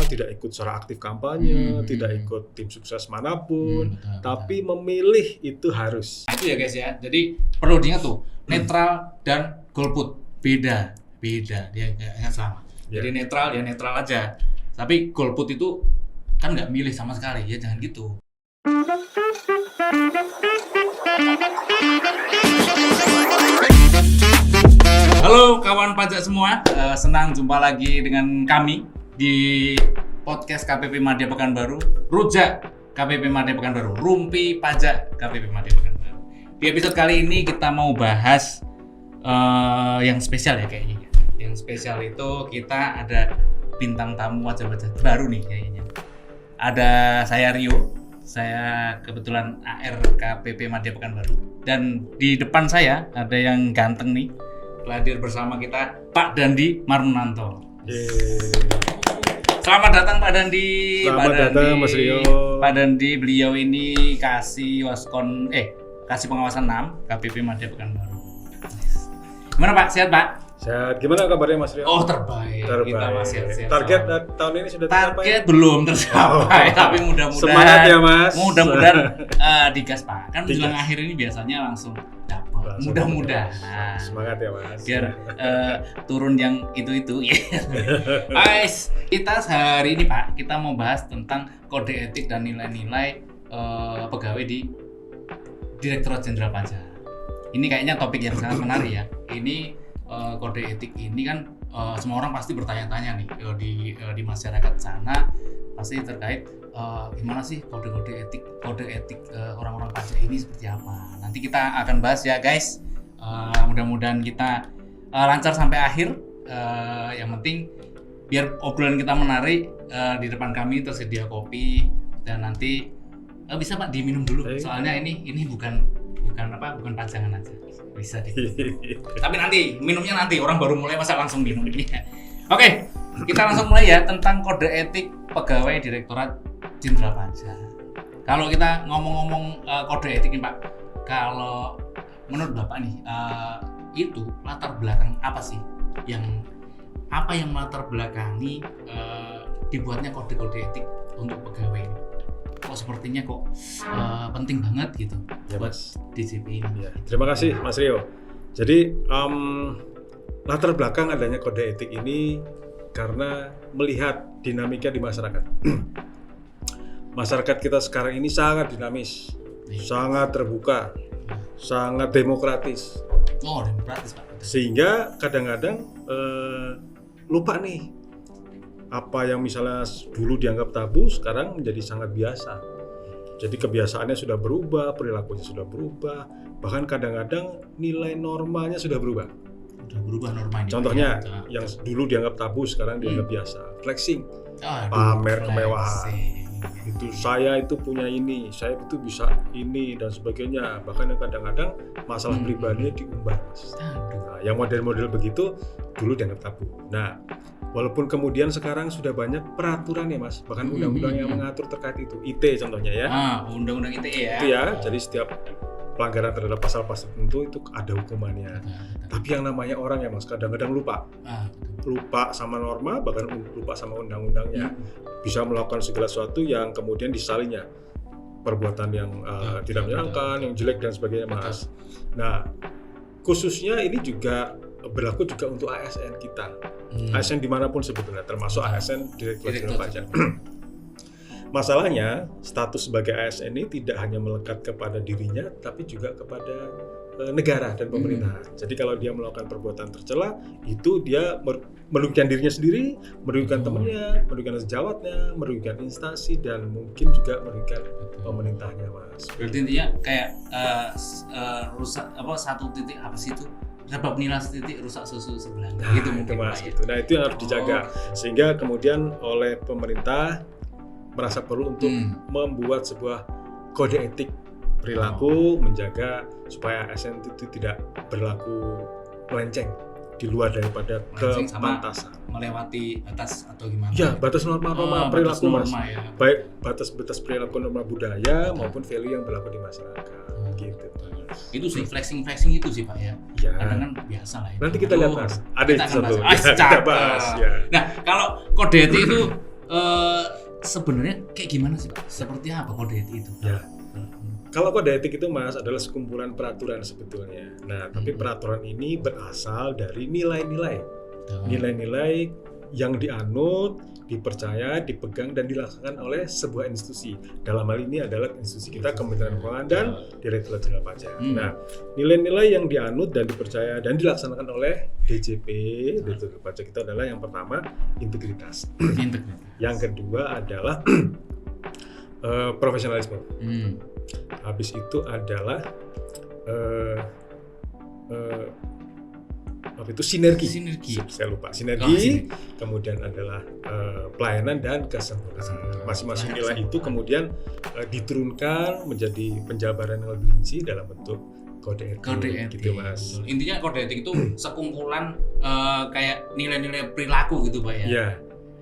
tidak ikut secara aktif kampanye, tidak ikut tim sukses manapun, tapi memilih itu harus. Itu ya guys ya. Jadi perlu diingat tuh, netral dan golput beda dia nggak sama. Jadi netral ya netral aja. Tapi golput itu kan nggak milih sama sekali ya, jangan gitu. Halo kawan pajak semua, senang jumpa lagi dengan kami di podcast KPP Madya Pekanbaru, Rujak KPP Madya Pekanbaru, Rumpi Pajak KPP Madya Pekanbaru. Di episode kali ini kita mau bahas yang spesial ya kayaknya. Yang spesial itu kita ada bintang tamu wajah-wajah baru nih kayaknya. Ada saya Rio, saya kebetulan AR KPP Madya Pekanbaru, dan di depan saya ada yang ganteng nih. Hadir bersama kita Pak Dandi Marmunanto. Selamat datang Pak Dandi. Selamat datang Mas Rio. Pak Dandi, beliau ini kasih pengawasan 6 KPP Madya Pekanbaru. Gimana Pak? Sehat Pak? Sehat. Gimana kabarnya Mas Rio? Oh terbaik. Kita masih sehat. Target tahun ini sudah tercapai? Target belum tercapai, tapi mudah-mudahan. Semangat ya Mas. Mudah-mudahan digas Pak. Kan menjelang akhir ini biasanya langsung dapat. Mudah-mudahan. Semangat ya Mas. Biar turun yang itu. Guys, kita hari ini Pak, kita mau bahas tentang kode etik dan nilai-nilai pegawai di Direktorat Jenderal Pajak. Ini kayaknya topik yang sangat menarik ya. Ini kode etik ini kan semua orang pasti bertanya-tanya nih di masyarakat sana, pasti terkait gimana sih kode etik orang-orang pajak ini seperti apa. Nanti kita akan bahas ya guys. Mudah-mudahan kita lancar sampai akhir. Yang penting biar obrolan kita menarik, di depan kami tersedia kopi dan nanti bisa Pak diminum dulu. Soalnya ini bukan pajangan aja. Bisa tapi nanti minumnya nanti, orang baru mulai masa langsung minum ini. Oke, kita langsung mulai ya tentang kode etik pegawai Direktorat Jenderal Pajak. Kalau kita ngomong-ngomong kode etik nih Pak, kalau menurut Bapak nih itu latar belakang apa sih yang latar belakangi dibuatnya kode-kode etik untuk pegawai ini? Kok sepertinya penting banget gitu ya, buat DJP ini. Ya, terima kasih Mas Rio. Jadi latar belakang adanya kode etik ini karena melihat dinamika di masyarakat. Masyarakat kita sekarang ini sangat dinamis, sangat terbuka, sangat demokratis. Oh, demokratis Pak. Sehingga kadang-kadang lupa nih, apa yang misalnya dulu dianggap tabu sekarang menjadi sangat biasa. Jadi kebiasaannya sudah berubah, perilakunya sudah berubah, bahkan kadang-kadang nilai normalnya sudah berubah. Sudah berubah normanya. Contohnya yang dulu dianggap tabu sekarang dianggap biasa. Flexing, pamer kemewahan. Itu saya itu punya ini, saya itu bisa ini dan sebagainya. Bahkan yang kadang-kadang masalah pribadinya diumbar. Nah, yang model-model begitu dulu dianggap tabu. Nah, walaupun kemudian sekarang sudah banyak peraturan ya Mas, bahkan undang-undang yang mengatur terkait itu, ITE contohnya ya. Undang-undang ITE ya. Itu ya, jadi setiap pelanggaran terhadap pasal-pasal tertentu itu ada hukumannya. Tapi yang namanya orang ya Mas, kadang-kadang lupa. Lupa sama norma, bahkan lupa sama undang-undangnya. Bisa melakukan segala sesuatu yang kemudian disalinya. Perbuatan yang tidak menyenangkan, yang jelek dan sebagainya Mas. Nah, khususnya ini juga berlaku juga untuk ASN kita. ASN dimanapun sebetulnya, termasuk ASN Direktorat Jenderal Pajak. Masalahnya, status sebagai ASN ini tidak hanya melekat kepada dirinya, tapi juga kepada negara dan pemerintahan. Jadi kalau dia melakukan perbuatan tercela, itu dia merugikan dirinya sendiri, merugikan temannya, merugikan sejawatnya, merugikan instansi, dan mungkin juga merugikan pemerintahnya Mas. Berarti intinya kayak rusak satu titik apa sih itu? Sebab nilai titik rusak susu sebelah. Nah, gitu itu mungkin Mas. Pak, ya? Nah, itu yang harus dijaga. Sehingga kemudian oleh pemerintah merasa perlu untuk membuat sebuah kode etik perilaku, menjaga supaya ASN itu tidak berlaku melenceng di luar daripada kepantasan, melewati batas atau gimana? Ya, batas norma-norma perilaku Mas. Ya. Baik batas perilaku norma budaya maupun value yang berlaku di masyarakat. Gitu. Itu sih flexing itu sih Pak ya. Kadang kan biasa lah itu. Nanti kita lihat Mas. Ada itu satu. Kita bahas ya. Nah, kalau kode etik itu sebenarnya kayak gimana sih Pak? Seperti apa kode etik itu? Ya. Kalau kode etik itu Mas adalah sekumpulan peraturan sebetulnya. Nah, tapi peraturan ini berasal dari nilai-nilai. Nilai-nilai yang dianut, dipercaya, dipegang dan dilaksanakan oleh sebuah institusi. Dalam hal ini adalah institusi kita Kementerian Keuangan dan Direktorat Jenderal Pajak. Nah, nilai-nilai yang dianut dan dipercaya dan dilaksanakan oleh DJP, Direktorat Pajak itu adalah yang pertama integritas. Yang kedua adalah profesionalisme. Habis itu adalah sinergi. Saya lupa sinergi. Kemudian adalah pelayanan dan kesempurnaan. Masing-masing nilai itu kemudian diturunkan menjadi penjabaran yang lebih rinci dalam bentuk kode etik. Gitu Mas. Intinya kode etik itu sekumpulan kayak nilai-nilai perilaku gitu Pak ya. Iya.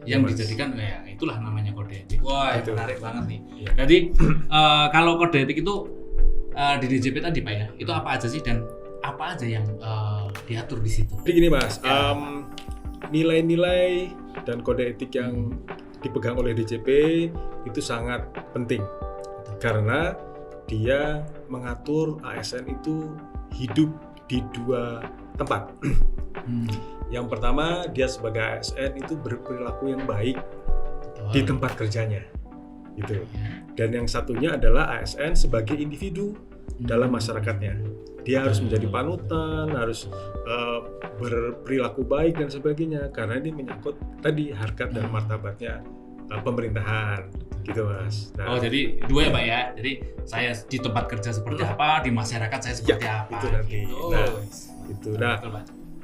Yang dijadikan ya itulah namanya kode etik. Wah, itu menarik banget nih. Ya. Jadi kalau kode etik itu di DJP tadi Pak ya, itu apa aja sih dan apa aja yang diatur di situ? Jadi gini Mas, nilai-nilai dan kode etik yang dipegang oleh DJP itu sangat penting karena dia mengatur ASN itu hidup di dua tempat. Yang pertama, dia sebagai ASN itu berperilaku yang baik di tempat kerjanya, gitu. Dan yang satunya adalah ASN sebagai individu dalam masyarakatnya. Dia harus menjadi panutan, harus berperilaku baik dan sebagainya, karena ini menyangkut tadi harkat dan martabatnya pemerintahan, gitu Mas. Nah, jadi dua ya Pak ya. Jadi saya di tempat kerja seperti apa, di masyarakat saya seperti apa. Itu nanti. Gitu. Itu. Nah,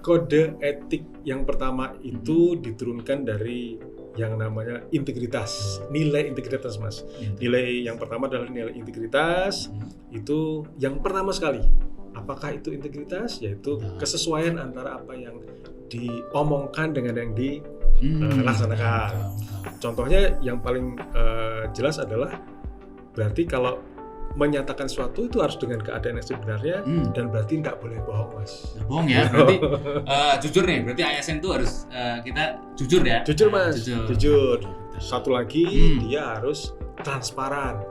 kode etik yang pertama itu diturunkan dari yang namanya integritas, nilai integritas Mas. Nilai yang pertama adalah nilai integritas. Itu yang pertama sekali. Apakah itu integritas? Yaitu kesesuaian antara apa yang diomongkan dengan yang dilaksanakan. Contohnya yang paling jelas adalah berarti kalau menyatakan sesuatu itu harus dengan keadaan yang sebenarnya dan berarti nggak boleh bohong Mas. Nggak bohong ya, berarti jujur nih, berarti ASN itu harus kita jujur ya? Jujur Mas, jujur. Satu lagi dia harus transparan.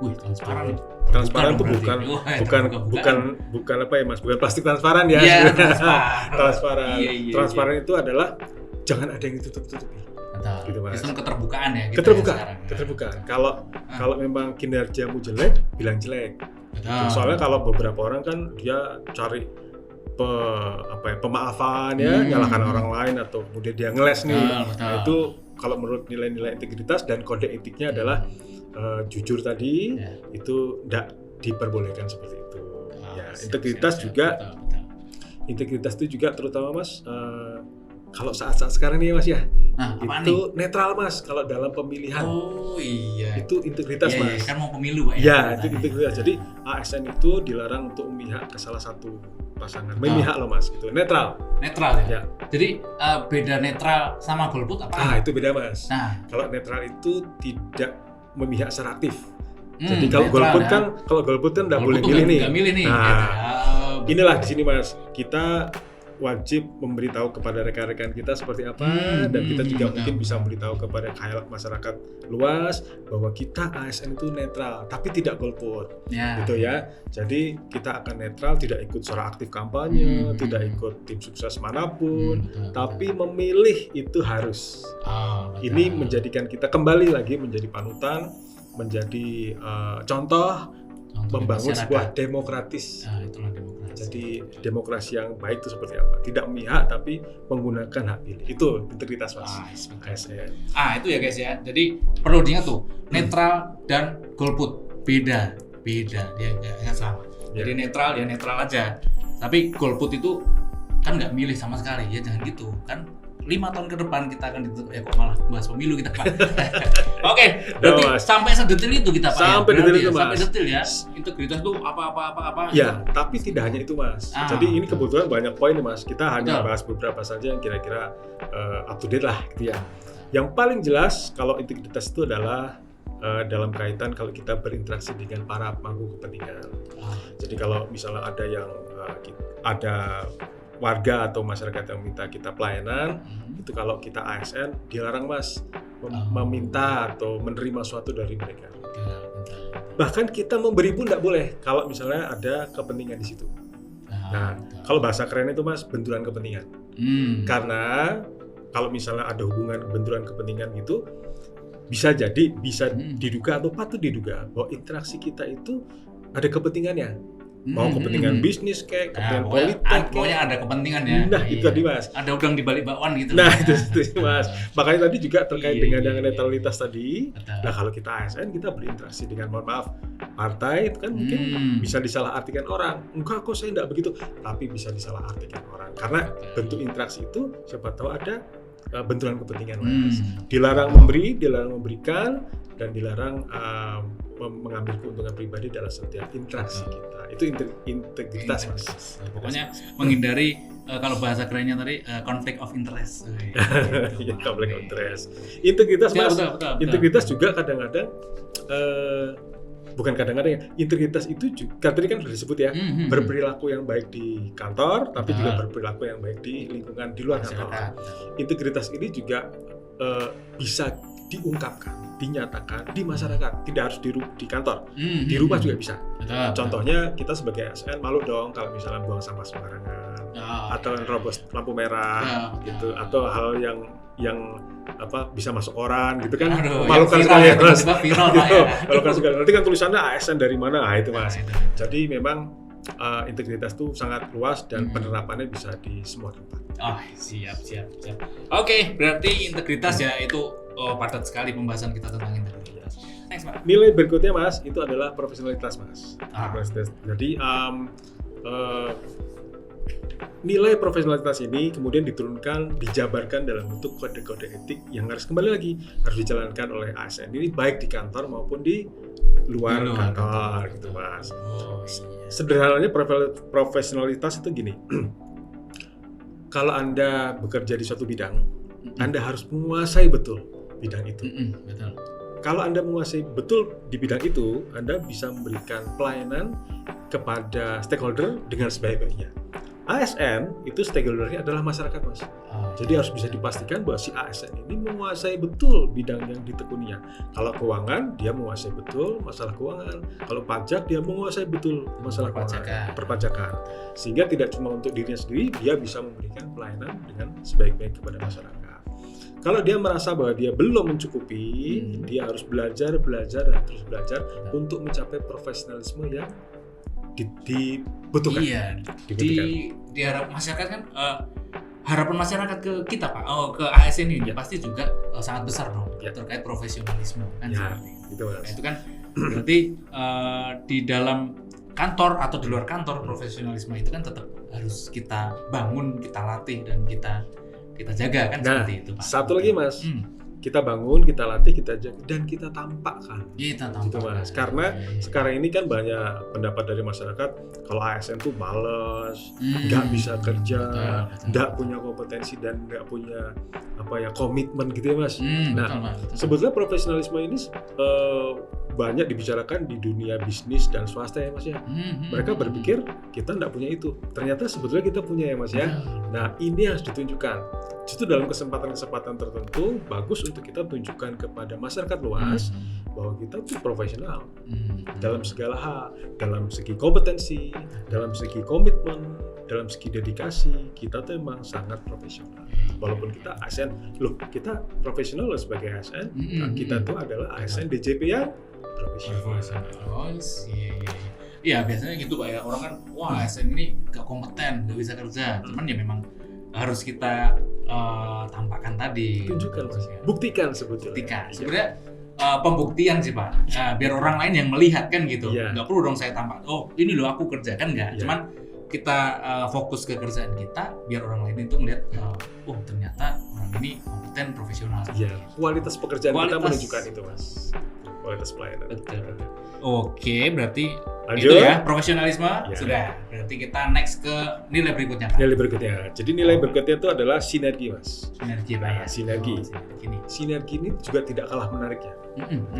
Transparan itu bukan apa ya Mas, bukan plastik transparan ya. Iya, transparan. Transparan itu adalah jangan ada yang ditutup-tutupi. Gitu, Mas. Sistem keterbukaan ya. Keterbukaan. Kalau memang kinerjamu jelek, bilang jelek. Soalnya kalau beberapa orang kan dia cari pemaafan ya, nyalahkan orang lain atau kemudian dia ngeles nih. Nah, itu kalau menurut nilai-nilai integritas dan kode etiknya adalah jujur tadi itu tidak diperbolehkan seperti itu. Integritas juga. Integritas itu juga terutama Mas. Kalau saat-saat sekarang nih Mas ya, itu netral Mas kalau dalam pemilihan. Oh iya. Itu integritas Mas. Iya, kan mau pemilu Pak ya. Ya, itu integritas. Jadi ASN itu dilarang untuk memihak ke salah satu pasangan. Memihak loh Mas, gitu. Netral. Netral ya. Jadi beda netral sama golput apa? Itu beda Mas. Kalau netral itu tidak memihak secara aktif. Jadi kalau golput kan, nggak boleh milih nih. Nggak milih nih. Inilah di sini Mas. Kita wajib memberitahu kepada rekan-rekan kita seperti apa dan kita juga mungkin bisa memberitahu kepada khayal masyarakat luas bahwa kita ASN itu netral tapi tidak golput gitu ya. Jadi kita akan netral, tidak ikut secara aktif kampanye, tidak ikut tim sukses manapun, tapi memilih itu harus. Ini menjadikan kita kembali lagi menjadi panutan, menjadi contoh membangun sebuah demokratis. Itulah demokrasi. Jadi demokrasi yang baik itu seperti apa? Tidak memihak tapi menggunakan hak pilih. Itu integritas Mas. ASN. Itu ya guys ya. Jadi perlu diingat tuh, netral dan golput beda. Dia nggak sama. Jadi netral ya netral aja. Tapi golput itu kan nggak milih sama sekali ya, jangan gitu kan. 5 tahun ke depan kita akan kok malah bahas pemilu kita Pak. Oke, berarti sampai sedetil itu kita Pak. Sampai detil itu Mas. Sampai detil ya. Integritas itu apa. Ya, tapi tidak hanya itu Mas. Jadi ini kebetulan banyak poin nih Mas. Kita hanya bahas beberapa saja yang kira-kira up to date lah gitu ya. Yang paling jelas kalau integritas itu adalah dalam kaitan kalau kita berinteraksi dengan para pemangku kepentingan. Jadi kalau misalnya ada yang ada warga atau masyarakat yang minta kita pelayanan, itu kalau kita ASN dilarang Mas meminta atau menerima sesuatu dari mereka. Bahkan kita memberi pun tidak boleh kalau misalnya ada kepentingan di situ. Nah, kalau bahasa keren itu Mas, benturan kepentingan. Karena kalau misalnya ada hubungan benturan kepentingan gitu, bisa diduga atau patut diduga bahwa interaksi kita itu ada kepentingannya. Mau kepentingan bisnis kayak, kepentingan politik pokoknya ada kepentingannya. Nah, itu tadi Mas. Ada udang di balik bakwan gitu. Nah, itu Mas. Makanya tadi juga terkait dengan yang netralitas tadi. Betul. Nah, kalau kita ASN kita berinteraksi dengan, mohon maaf, partai itu kan mungkin bisa disalahartikan orang. Enggak kok, saya enggak begitu. Tapi bisa disalahartikan orang. Karena bentuk interaksi itu siapa tahu ada benturan kepentingan, Mas. Dilarang memberi, dilarang memberikan, dan dilarang mengambil keuntungan pribadi dalam setiap interaksi kita. Itu integritas, Mas. Pokoknya menghindari kalau bahasa kerennya tadi conflict of interest. Ya, conflict of interest. Integritas, Mas. Betul. Integritas juga kadang-kadang bukan kadang-kadang ya. Integritas itu juga tadi kan sudah disebut ya, berperilaku yang baik di kantor, tapi juga berperilaku yang baik di lingkungan di luar kantor. Integritas ini juga bisa diungkapkan, dinyatakan di masyarakat, tidak harus di kantor, di rumah juga bisa. Contohnya kita sebagai ASN malu dong kalau misalnya buang sampah sembarangan, atau nerobos lampu merah, gitu, atau hal yang bisa masuk koran, gitu kan. Malukan sekali ya, Mas. Malukan sekali. Nanti kan tulisannya ASN dari mana, itu Mas. Jadi memang integritas itu sangat luas dan penerapannya bisa di semua tempat. Siap. Oke, berarti integritas ya itu padat sekali pembahasan kita tentang integritas. Next, Pak. Nilai berikutnya, Mas, itu adalah profesionalitas, Mas. Jadi nilai profesionalitas ini kemudian diturunkan, dijabarkan dalam bentuk kode-kode etik yang harus kembali lagi harus dijalankan oleh ASN ini baik di kantor maupun di luar kantor, gitu, Mas. Sederhananya profesionalitas itu gini. Kalau Anda bekerja di suatu bidang, Anda harus menguasai betul bidang itu. Betul. Kalau Anda menguasai betul di bidang itu, Anda bisa memberikan pelayanan kepada stakeholder dengan sebaik-baiknya. ASN itu stakeholdernya adalah masyarakat, Mas. Jadi harus bisa dipastikan bahwa si ASN ini menguasai betul bidang yang ditekuninya. Kalau keuangan, dia menguasai betul masalah keuangan. Kalau pajak, dia menguasai betul masalah perpajakan. Sehingga tidak cuma untuk dirinya sendiri, dia bisa memberikan pelayanan dengan sebaik-baik kepada masyarakat. Kalau dia merasa bahwa dia belum mencukupi, dia harus belajar dan terus belajar untuk mencapai profesionalisme yang dibutuhkan. Iya. Diharap masyarakat kan harapan masyarakat ke kita, Pak, ke ASN ini pasti juga sangat besar dong terkait profesionalisme kan. Gitu, Mas. Nah, itu kan berarti di dalam kantor atau di luar kantor profesionalisme itu kan tetap harus kita bangun, kita latih dan kita jaga kan, seperti itu, Pak. Satu lagi, Mas. Kita bangun, kita latih, kita jaga, dan kita tampakkan. Gitu, Mas. Karena sekarang ini kan banyak pendapat dari masyarakat kalau ASN tuh males, nggak bisa kerja, nggak punya kompetensi dan nggak punya komitmen gitu ya, Mas. Betul. Sebetulnya profesionalisme ini banyak dibicarakan di dunia bisnis dan swasta ya, Mas ya. Mereka berpikir kita nggak punya itu. Ternyata sebetulnya kita punya ya, Mas ya. Nah, ini harus ditunjukkan. Justru dalam kesempatan-kesempatan tertentu bagus untuk kita tunjukkan kepada masyarakat luas bahwa kita tuh profesional dalam segala hal, dalam segi kompetensi, dalam segi komitmen, dalam segi dedikasi, kita tuh emang sangat profesional. Walaupun kita ASN, kita profesional loh sebagai ASN, kita tuh adalah ASN DJP yang profesional. Iya, biasanya gitu, Pak ya. Orang kan, wah ASN ini gak kompeten, gak bisa kerja. Cuman ya memang harus kita tampakkan tadi. Tunjukkan, Mas. Buktikan sebetulnya. Sebenarnya pembuktian sih, Pak. Biar orang lain yang melihat kan gitu. Nggak perlu dong saya tampak. Oh, ini loh aku kerja kan nggak. Cuman kita fokus ke kerjaan kita, biar orang lain itu melihat, oh ternyata orang ini kompeten, profesional. Iya. Kualitas pekerjaan kita menunjukkan itu, Mas. Kualitas pelayanan. Betul. Oke, berarti lanjut. Itu ya, profesionalisme sudah. Berarti kita next ke nilai berikutnya, Pak. Nilai berikutnya. Jadi nilai berikutnya itu adalah sinergi, Mas. Sinergi, Pak ya. Sinergi ini juga tidak kalah menariknya.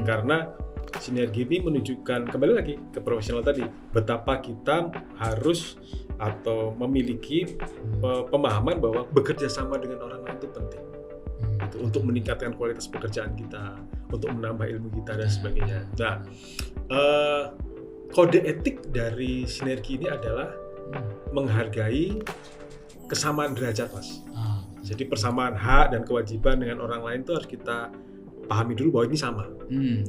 Karena sinergi ini menunjukkan kembali lagi ke profesional tadi, betapa kita harus atau memiliki pemahaman bahwa bekerja sama dengan orang lain itu penting. gitu, untuk meningkatkan kualitas pekerjaan kita, untuk menambah ilmu kita dan sebagainya. Nah, kode etik dari sinergi ini adalah menghargai kesamaan derajat, Mas. Jadi persamaan hak dan kewajiban dengan orang lain itu harus kita pahami dulu bahwa ini sama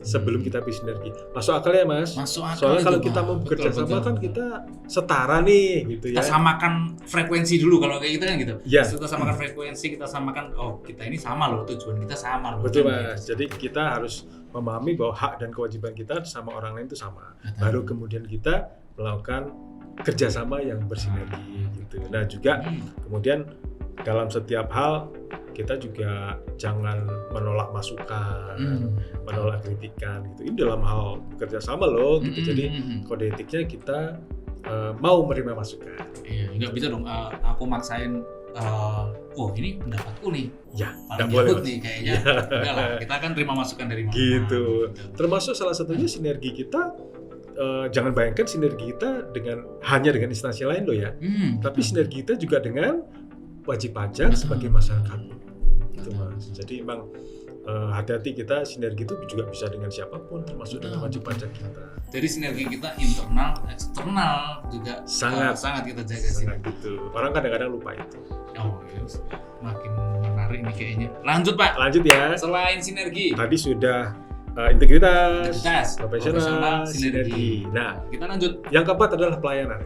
sebelum kita bersinergi. Masuk akal ya, Mas? Masuk akal. Soalnya kalau itu, kita mau bekerja betul, sama kan kita setara nih gitu ya. Kita samakan frekuensi dulu kalau kayak gitu kan gitu. Ya. Kita samakan frekuensi, kita samakan kita ini sama loh, tujuan kita sama loh. Betul, kan, Mas. Jadi kita harus memahami bahwa hak dan kewajiban kita sama orang lain itu sama. Betul. Baru kemudian kita melakukan kerjasama yang bersinergi gitu. Nah juga kemudian dalam setiap hal kita juga jangan menolak masukan, menolak kritikan gitu. Ini dalam hal bekerja sama loh gitu. Jadi kode etiknya kita mau menerima masukan. Iya, nggak bisa dong aku maksain ini pendapatku nih. Ya, paling boleh, jago nih kayaknya. Enggak lah, kita kan terima masukan dari mana. Gitu. Termasuk salah satunya sinergi kita. Jangan bayangkan sinergi kita hanya dengan instansi lain loh ya. Tapi sinergi kita juga dengan wajib pajak sebagai masyarakat. Gitu, Mas. Jadi emang hati-hati, kita sinergi itu juga bisa dengan siapapun, termasuk dengan wajib pajak kita. Jadi sinergi kita internal, eksternal juga sangat kita jaga sih. Gitu. Orang kadang-kadang lupa itu. Oh, yes. Makin menarik nih kayaknya. Lanjut, Pak. Lanjut ya. Selain sinergi. Tadi sudah integritas, profesional, sinergi. Nah, kita lanjut. Yang keempat adalah pelayanan.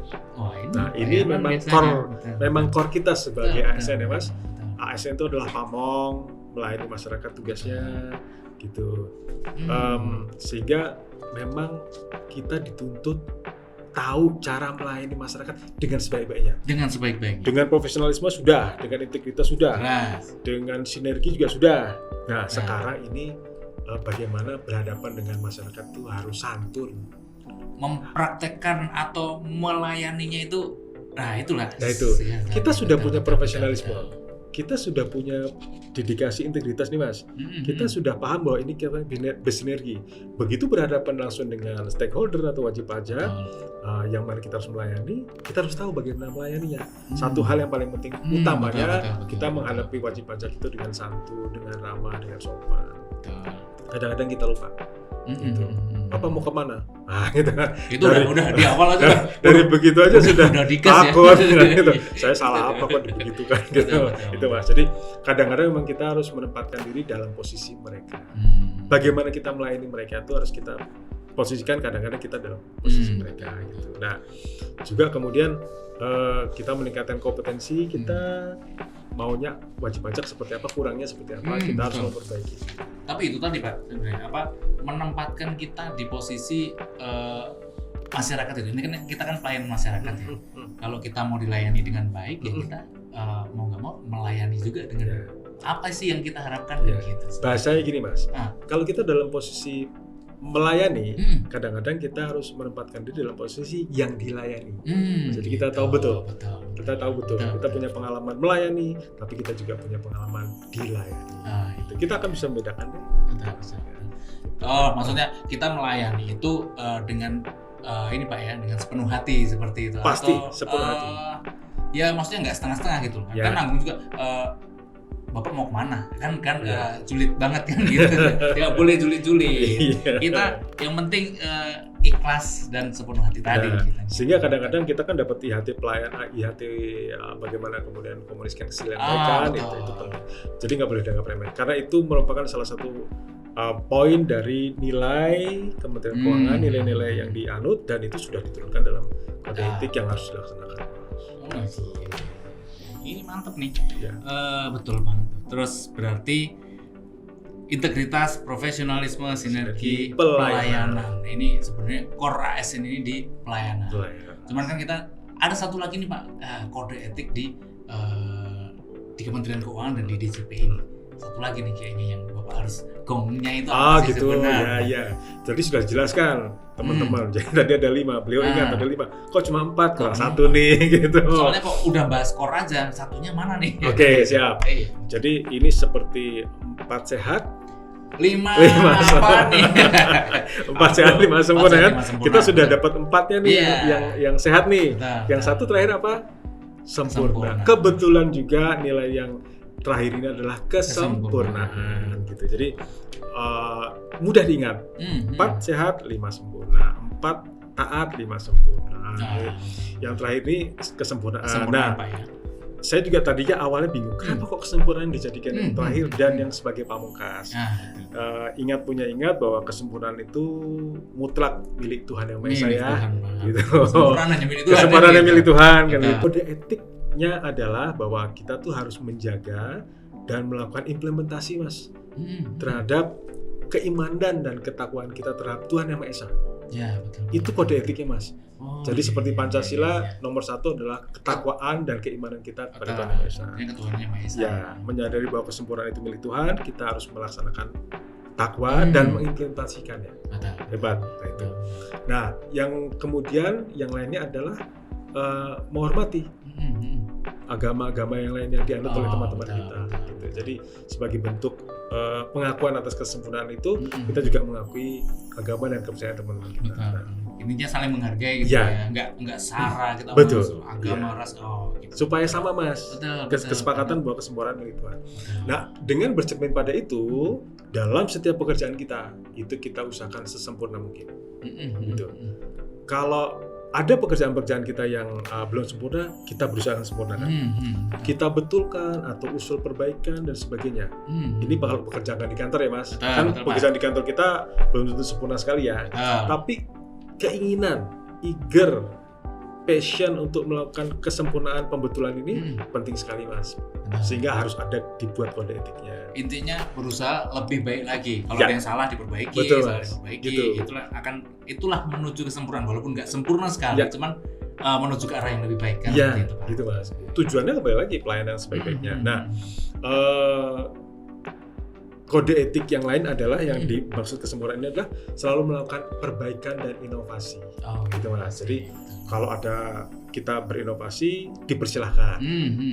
Ini memang core kita sebagai ASN ya, Mas. ASN itu adalah pamong, melayani masyarakat tugasnya gitu. Sehingga memang kita dituntut tahu cara melayani masyarakat dengan sebaik-baiknya. Dengan profesionalisme sudah, dengan integritas sudah, dengan sinergi juga sudah. Nah, sekarang ini bagaimana berhadapan dengan masyarakat itu harus santun, mempraktekkan atau melayaninya itu. Nah itu kita sudah punya profesionalisme, kita sudah punya dedikasi integritas nih, Mas. Kita sudah paham bahwa ini kita bersinergi. Begitu berhadapan langsung dengan stakeholder atau wajib pajak yang mana kita harus melayani, kita harus tahu bagaimana melayaninya. Satu hal yang paling penting utamanya, betul. Kita menghadapi wajib pajak itu dengan santun, dengan ramah, dengan sopan. Kadang-kadang kita lupa. Gitu. Bapak mau kemana? Gitu. Itu udah di awal aja. Dari begitu aja sudah takut. Ya. Gitu. Saya salah apa kok begitu kan? Gitu. Itu, Mas. Jadi kadang-kadang memang kita harus menempatkan diri dalam posisi mereka. Bagaimana kita melayani mereka itu harus kita posisikan, kadang-kadang kita dalam posisi mereka. Gitu. Nah, juga kemudian kita meningkatkan kompetensi kita. Maunya wajib pajak seperti apa, kurangnya seperti apa, kita harus memperbaiki. Tapi itu tadi Pak, sebenarnya menempatkan kita di posisi masyarakat itu. Ini kan kita kan pelayan masyarakat ya. Kalau kita mau dilayani dengan baik ya kita mau nggak mau melayani juga dengan apa sih yang kita harapkan gitu. Bahasanya gini, Mas. Kalau kita dalam posisi melayani, kadang-kadang kita harus menempatkan diri dalam posisi yang dilayani. Jadi kita tahu betul. Kita punya pengalaman melayani, tapi kita juga punya pengalaman dilayani. Kita akan bisa membedakan deh. Maksudnya kita melayani itu dengan ini Pak ya, dengan sepenuh hati seperti itu. Pasti sepenuh hati. Ya maksudnya nggak setengah-setengah gitu. Kan nanggung juga. Bapak mau kemana? Kan julid banget kan gitu. Tidak boleh julid-julid. Kita yang penting ikhlas dan sepenuh hati tadi. Sehingga kadang-kadang kita kan dapat IHT pelayan, IHT bagaimana kemudian komunikasikan kesalahan mereka, itu penting. Jadi nggak boleh dianggap remeh. Karena itu merupakan salah satu poin dari nilai Kementerian Keuangan, nilai-nilai yang dianut, dan itu sudah diturunkan dalam kode etik yang harus dilaksanakan. Ini mantep nih, betul banget. Terus berarti integritas, profesionalisme, sinergi, pelayanan. Ini sebenarnya core ASN ini di pelayanan. Cuman kan kita ada satu lagi nih Pak, kode etik di Kementerian Keuangan dan di DJP ini. Satu lagi nih kayaknya yang Bapak harus gongnya itu apa sih gitu sebenarnya? Ya. Jadi sudah dijelaskan teman-teman. Jadi tadi ada 5, beliau ingat ada 5. Kok cuma 4? Kurang 1 nih gitu. Soalnya kok udah bahas core aja, satunya mana nih? Oke, siap. Jadi ini seperti 4 sehat, 5 apa nih? 4 sehat 5 sempurna kan? Kita sudah dapat 4-nya nih yang sehat nih. Yang 1 terakhir apa? Sempurna. Kebetulan juga nilai yang terakhir ini adalah kesempurnaan gitu. Jadi mudah diingat. 4 sehat, 5 sempurna. 4 taat, 5 sempurna. Yang terakhir ini kesempurnaan. Sempurna apa ya? Saya juga tadinya awalnya bingung, kenapa kok kesempurnaan dijadikan yang terakhir dan yang sebagai pamungkas. Ingat bahwa kesempurnaan itu mutlak milik Tuhan Yang Maha Esa ya. Gitu. Kesempurnaan hanya milik Tuhan. Kesempurnaan gitu. milik Tuhan. Kan. Kode etiknya adalah bahwa kita tuh harus menjaga dan melakukan implementasi, Mas, terhadap keimanan dan ketakwaan kita terhadap Tuhan Yang Maha Esa. Ya, betul. Itu kode etiknya, Mas. Jadi seperti Pancasila, iya. nomor 1 adalah ketakwaan dan keimanan kita kepada Tuhan Yang Maha Esa. Yang Tuhan Yang Maha Esa. Ya, menyadari bahwa kesempurnaan itu milik Tuhan, kita harus melaksanakan takwa dan mengimplementasikannya. Hebat. Nah, itu. Nah, yang kemudian yang lainnya adalah menghormati agama-agama yang lain yang dianut oleh teman-teman kita. Gitu. Jadi sebagai bentuk pengakuan atas kesempurnaan itu, kita juga mengakui agama dan kepercayaan teman-teman kita. Intinya saling menghargai gitu ya, nggak sara kita Betul. agama ras gitu. Supaya sama, Mas. Betul. Kesepakatan bahwa kesempurnaan milik Tuhan. Nah, dengan bercermin pada itu, dalam setiap pekerjaan kita, itu kita usahakan sesempurna mungkin. Gitu. Kalau ada pekerjaan-pekerjaan kita yang belum sempurna, kita berusaha sempurnakan. Kita betulkan atau usul perbaikan dan sebagainya. Ini bakal pekerjaan di kantor ya, Mas. Betul, pekerjaan di kantor kita belum tentu sempurna sekali ya. Tapi keinginan, eager, passion untuk melakukan kesempurnaan pembetulan ini penting sekali, Mas. Sehingga harus ada dibuat kode etiknya. Intinya berusaha lebih baik lagi. Kalau ada yang salah diperbaiki, betul, salah Mas. diperbaiki. Gitu. Itulah menuju kesempurnaan, walaupun nggak sempurna sekali, cuman menuju ke arah yang lebih baik kan. Iya, gitu, Mas. Tujuannya kembali lagi pelayanan sebaik-baiknya. Nah, kode etik yang lain adalah yang dimaksud kesempurnaan ini adalah selalu melakukan perbaikan dan inovasi. Gitu, Mas. Jadi kalau ada kita berinovasi, dipersilahkan.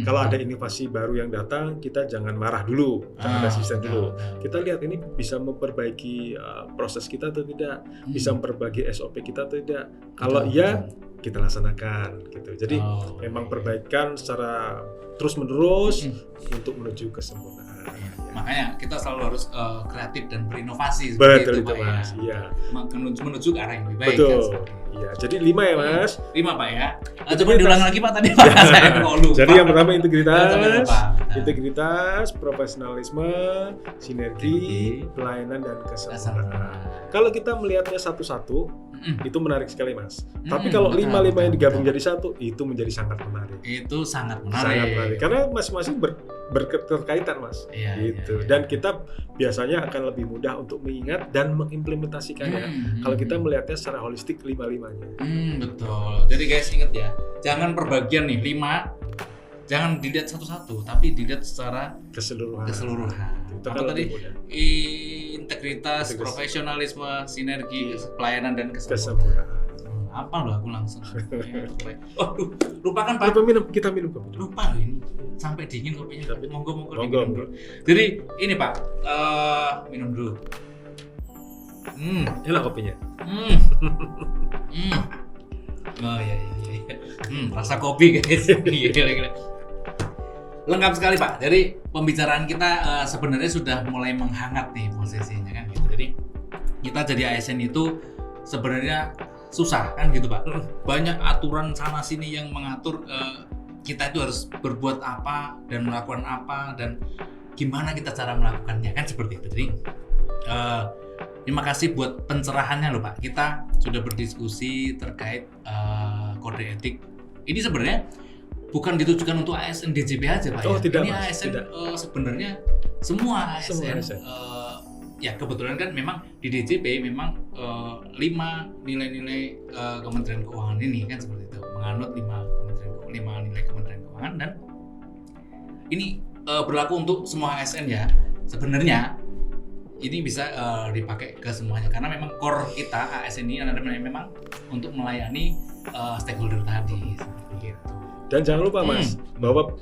Kalau ada inovasi baru yang datang, kita jangan marah dulu, jangan resisten dulu. Kita lihat ini bisa memperbaiki proses kita atau tidak, bisa memperbaiki SOP kita atau tidak. Kalau iya, kita laksanakan. Gitu. Jadi memang perbaikan secara terus-menerus untuk menuju kesempurnaan. Makanya kita selalu harus kreatif dan berinovasi seperti itu, Pak, Mas. Ya. Menuju ke arah yang lebih baik. Betul. Kan, iya, jadi 5 ya, Mas. 5, Pak ya. Coba diulang lagi, Pak, tadi Pak. Saya kok lupa. Jadi yang pertama integritas, Integritas, profesionalisme, sinergi, pelayanan dan kesempurnaan. Kalau kita melihatnya satu-satu, itu menarik sekali, Mas. Tapi kalau 5 yang digabung jadi satu, itu menjadi sangat menarik. Itu sangat menarik. Sangat menarik. Karena masing-masing berketerkaitan, Mas. Gitu. Dan kita biasanya akan lebih mudah untuk mengingat dan mengimplementasikannya kalau kita melihatnya secara holistik 5-5-nya. Betul. Jadi guys, ingat ya, jangan perbagian nih 5, jangan dilihat satu-satu, tapi dilihat secara keseluruhan. Itu Apa tadi? Integritas, profesionalisme, sinergi, pelayanan dan kesempurnaan. Apa loh aku langsung. Lupakan Pak. Kita minum kopi. Lupa loh ini. Sampai dingin kopinya. Monggo diminum dulu. Jadi ini Pak, minum dulu. Enak kopinya. Oh iya. Rasa kopi guys. Gila. Lengkap sekali Pak. Jadi pembicaraan kita sebenarnya sudah mulai menghangat nih posisinya kan gitu. Jadi kita jadi ASN itu sebenarnya susah kan gitu Pak. Banyak aturan sana sini yang mengatur kita itu harus berbuat apa dan melakukan apa dan gimana kita cara melakukannya kan seperti itu. Jadi terima kasih buat pencerahannya loh Pak. Kita sudah berdiskusi terkait kode etik. Ini sebenarnya bukan ditujukan untuk ASN DJP aja Pak. Tidak, ini Mas, ASN sebenarnya semua ASN. Ya kebetulan kan memang di DJP memang 5 nilai-nilai Kementerian Keuangan ini kan seperti itu, menganut 5 nilai Kementerian Keuangan dan ini berlaku untuk semua ASN ya. Sebenarnya ini bisa dipakai ke semuanya karena memang core kita ASN ini adalah memang untuk melayani stakeholder tadi seperti itu. Dan jangan lupa Mas, bahwa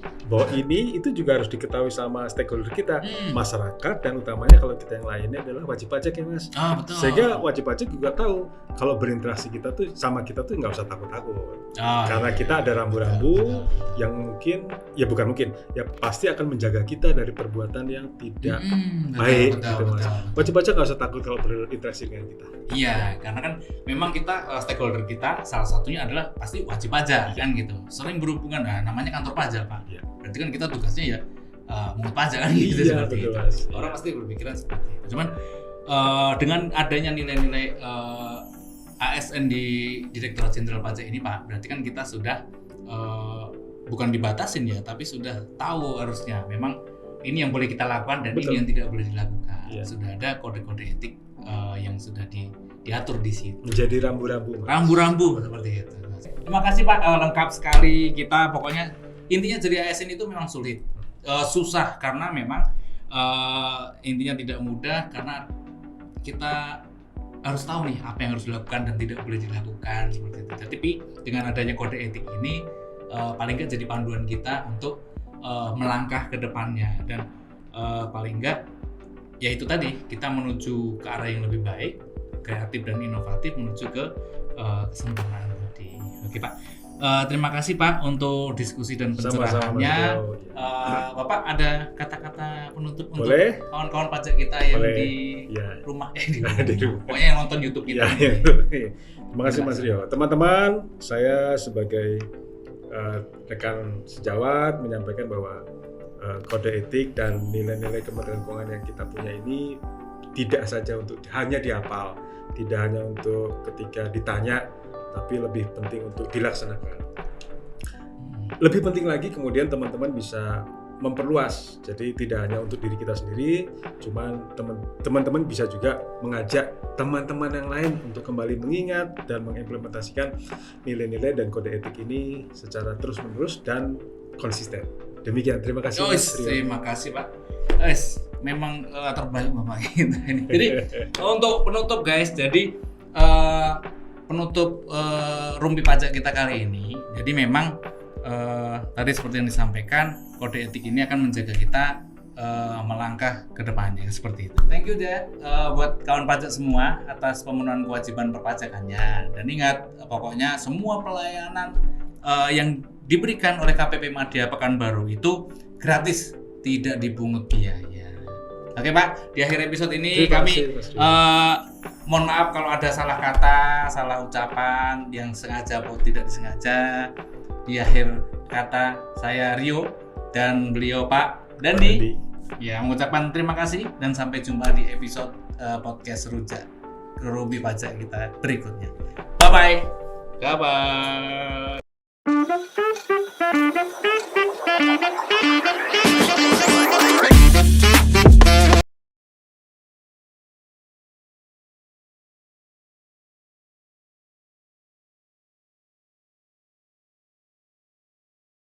ini itu juga harus diketahui sama stakeholder kita, masyarakat, dan utamanya kalau kita yang lainnya adalah wajib pajak ya Mas. Betul. Sehingga wajib pajak juga tahu kalau berinteraksi kita tuh sama kita tuh nggak usah takut-takut. Karena kita ada rambu-rambu yang mungkin, ya bukan mungkin, ya pasti akan menjaga kita dari perbuatan yang tidak baik gitu Mas. Wajib pajak nggak usah takut kalau berinteraksi dengan kita. Iya, karena kan memang kita stakeholder kita salah satunya adalah pasti wajib pajak kan gitu. Sering berhubungan, namanya kantor pajak Pak. Iya. Berarti kan kita tugasnya ya mungut pajak kan gitu seperti itu. Mas. Orang pasti berpikiran seperti itu. Cuman dengan adanya nilai-nilai ASN di Direktorat Jenderal Pajak ini Pak, berarti kan kita sudah bukan dibatasin ya, tapi sudah tahu harusnya memang ini yang boleh kita lakukan dan ini yang tidak boleh dilakukan. Iya. Sudah ada kode-kode etik yang sudah diatur di situ. Menjadi rambu-rambu. Rambu-rambu seperti itu. Terima kasih Pak, lengkap sekali kita. Pokoknya intinya jadi ASN itu memang sulit, susah karena memang intinya tidak mudah karena kita harus tahu nih apa yang harus dilakukan dan tidak boleh dilakukan seperti itu. Tapi dengan adanya kode etik ini paling nggak jadi panduan kita untuk melangkah ke depannya dan paling nggak ya itu tadi kita menuju ke arah yang lebih baik, kreatif dan inovatif menuju ke kesempurnaan tadi. Oke Pak, terima kasih Pak untuk diskusi dan pencerahannya. Bapak ada kata-kata penutup untuk kawan-kawan pajak kita yang di rumah pokoknya yang nonton YouTube kita. Terima kasih Mas Rio. Teman-teman, saya sebagai rekan sejawat menyampaikan bahwa kode etik dan nilai-nilai Kementerian Keuangan yang kita punya ini tidak saja untuk hanya dihafal, tidak hanya untuk ketika ditanya, tapi lebih penting untuk dilaksanakan. Lebih penting lagi kemudian teman-teman bisa memperluas, jadi tidak hanya untuk diri kita sendiri, cuman teman-teman bisa juga mengajak teman-teman yang lain untuk kembali mengingat dan mengimplementasikan nilai-nilai dan kode etik ini secara terus-menerus dan konsisten. Demikian, terima kasih. Terima kasih Pak. Memang terbaik Bapak kita ini. Jadi untuk penutup guys, jadi penutup Rumpi Pajak kita kali ini. Jadi memang tadi seperti yang disampaikan, kode etik ini akan menjaga kita melangkah ke depannya seperti itu. Thank you deh buat kawan pajak semua atas pemenuhan kewajiban perpajakannya. Dan ingat, pokoknya semua pelayanan yang diberikan oleh KPP Madya Pekanbaru itu gratis, tidak dipungut biaya. Oke Pak, di akhir episode ini kami mohon maaf kalau ada salah kata, salah ucapan yang sengaja atau tidak disengaja. Di akhir kata saya Rio dan beliau Pak Dandi ya mengucapkan terima kasih dan sampai jumpa di episode podcast Rujak Rumpi Pajak kita berikutnya. Bye bye.